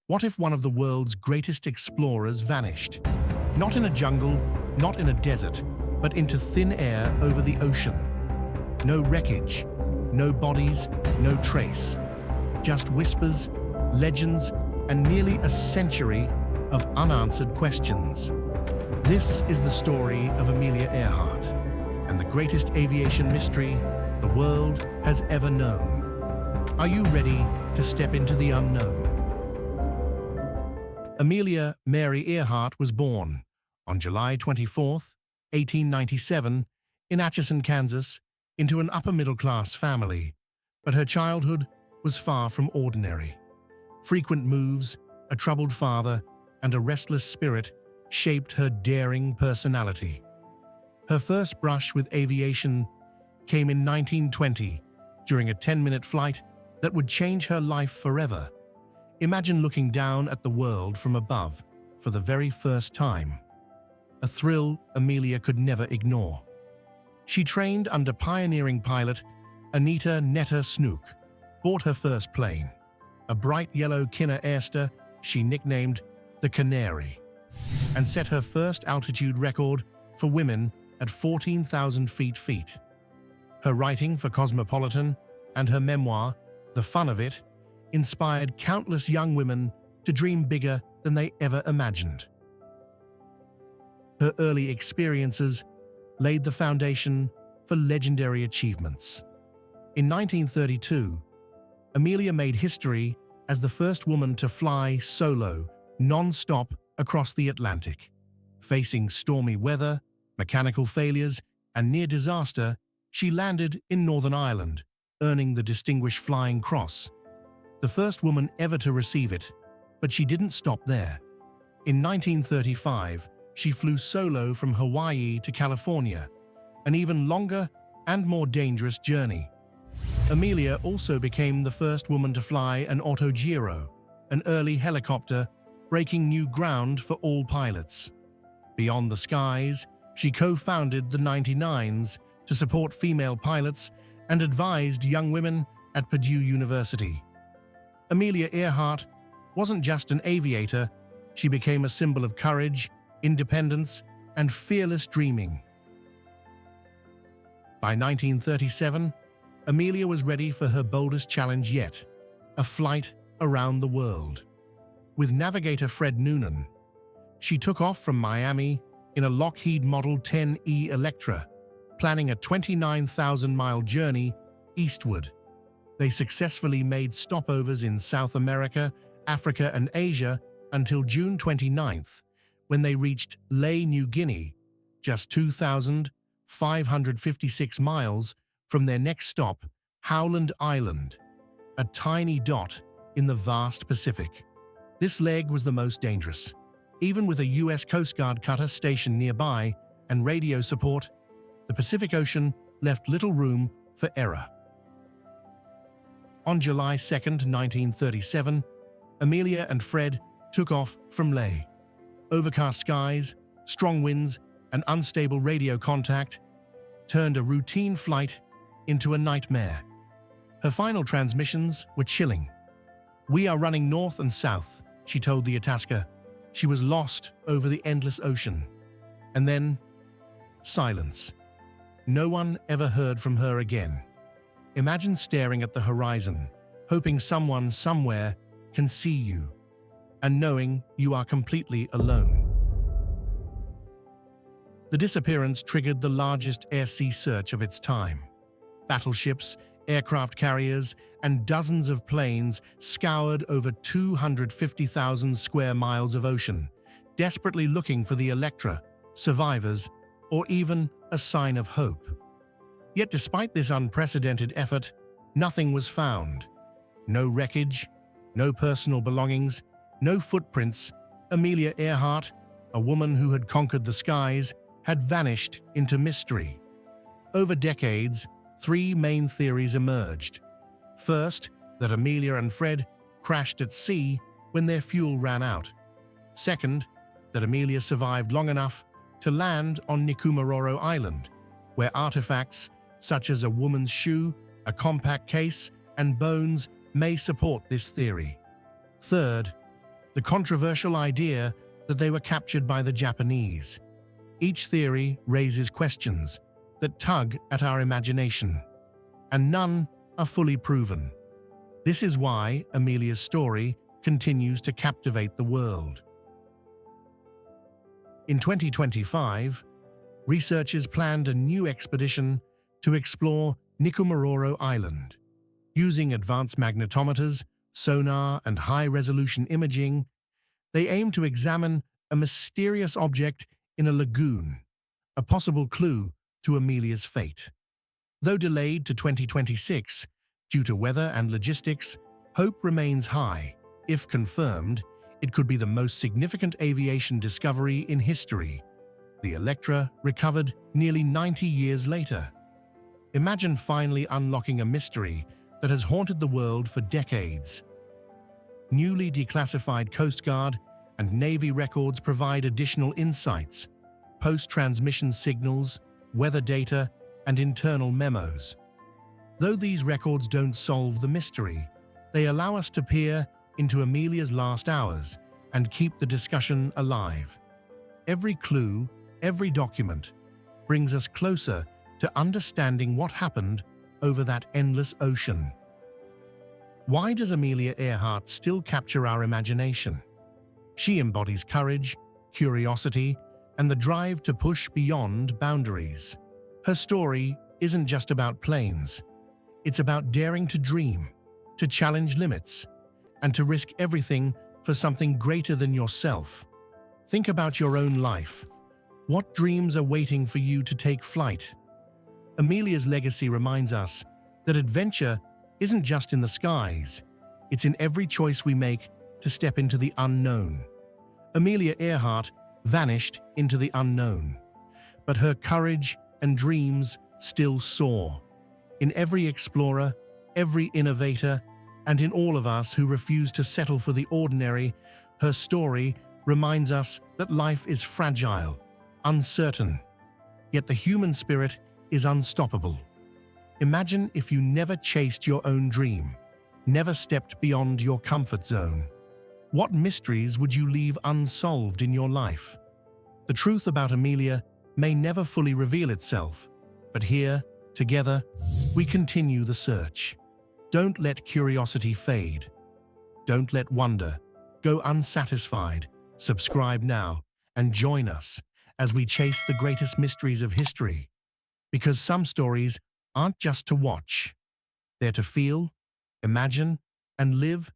What if one of the world's greatest explorers vanished? Not in a jungle, not in a desert, but into thin air over the ocean. No wreckage, no bodies, no trace. Just whispers, legends, and nearly a century of unanswered questions. This is the story of Amelia Earhart, and the greatest aviation mystery the world has ever known. Are you ready to step into the unknown? Amelia Mary Earhart was born on July 24, 1897, in Atchison, Kansas, into an upper-middle-class family, but her childhood was far from ordinary. Frequent moves, a troubled father, and a restless spirit shaped her daring personality. Her first brush with aviation came in 1920 during a 10-minute flight that would change her life forever. Imagine looking down at the world from above for the very first time. A thrill Amelia could never ignore. She trained under pioneering pilot Anita Netta Snook, bought her first plane, a bright yellow Kinner Airster she nicknamed the Canary, and set her first altitude record for women at 14,000 feet. Her writing for Cosmopolitan and her memoir, The Fun of It, inspired countless young women to dream bigger than they ever imagined. Her early experiences laid the foundation for legendary achievements. In 1932, Amelia made history as the first woman to fly solo, non-stop across the Atlantic. Facing stormy weather, mechanical failures, and near disaster, she landed in Northern Ireland, earning the Distinguished Flying Cross. The first woman ever to receive it, but she didn't stop there. In 1935, she flew solo from Hawaii to California, an even longer and more dangerous journey. Amelia also became the first woman to fly an autogiro, an early helicopter breaking new ground for all pilots. Beyond the skies, she co-founded the 99s to support female pilots and advised young women at Purdue University. Amelia Earhart wasn't just an aviator, she became a symbol of courage, independence, and fearless dreaming. By 1937, Amelia was ready for her boldest challenge yet, a flight around the world. With navigator Fred Noonan, she took off from Miami in a Lockheed Model 10E Electra, planning a 29,000-mile journey eastward. They successfully made stopovers in South America, Africa, and Asia until June 29th, when they reached Lae, New Guinea, just 2,556 miles from their next stop, Howland Island, a tiny dot in the vast Pacific. This leg was the most dangerous. Even with a U.S. Coast Guard cutter stationed nearby and radio support, the Pacific Ocean left little room for error. On July 2, 1937, Amelia and Fred took off from Lae. Overcast skies, strong winds, and unstable radio contact turned a routine flight into a nightmare. Her final transmissions were chilling. "We are running north and south," she told the Itasca. She was lost over the endless ocean. And then, silence. No one ever heard from her again. Imagine staring at the horizon, hoping someone somewhere can see you, and knowing you are completely alone. The disappearance triggered the largest air-sea search of its time. Battleships, aircraft carriers, and dozens of planes scoured over 250,000 square miles of ocean, desperately looking for the Electra, survivors, or even a sign of hope. Yet despite this unprecedented effort, nothing was found. No wreckage, no personal belongings, no footprints. Amelia Earhart, a woman who had conquered the skies, had vanished into mystery. Over decades, three main theories emerged. First, that Amelia and Fred crashed at sea when their fuel ran out. Second, that Amelia survived long enough to land on Nikumaroro Island, where artifacts such as a woman's shoe, a compact case, and bones may support this theory. Third, the controversial idea that they were captured by the Japanese. Each theory raises questions that tug at our imagination, and none are fully proven. This is why Amelia's story continues to captivate the world. In 2025, researchers planned a new expedition to explore Nikomororo Island. Using advanced magnetometers, sonar, and high-resolution imaging, they aim to examine a mysterious object in a lagoon, a possible clue to Amelia's fate. Though delayed to 2026 due to weather and logistics, hope remains high. If confirmed, it could be the most significant aviation discovery in history. The Electra recovered nearly 90 years later. Imagine finally unlocking a mystery that has haunted the world for decades. Newly declassified Coast Guard and Navy records provide additional insights: post-transmission signals, weather data, and internal memos. Though these records don't solve the mystery, they allow us to peer into Amelia's last hours and keep the discussion alive. Every clue, every document, brings us closer to understanding what happened over that endless ocean. Why does Amelia Earhart still capture our imagination? She embodies courage, curiosity, and the drive to push beyond boundaries. Her story isn't just about planes. It's about daring to dream, to challenge limits, and to risk everything for something greater than yourself. Think about your own life. What dreams are waiting for you to take flight? Amelia's legacy reminds us that adventure isn't just in the skies. It's in every choice we make to step into the unknown. Amelia Earhart vanished into the unknown, but her courage and dreams still soar. In every explorer, every innovator, and in all of us who refuse to settle for the ordinary, her story reminds us that life is fragile, uncertain, yet the human spirit is unstoppable. Imagine if you never chased your own dream, never stepped beyond your comfort zone. What mysteries would you leave unsolved in your life? The truth about Amelia may never fully reveal itself, but here, together, we continue the search. Don't let curiosity fade. Don't let wonder go unsatisfied. Subscribe now and join us as we chase the greatest mysteries of history. Because some stories aren't just to watch. They're to feel, imagine, and live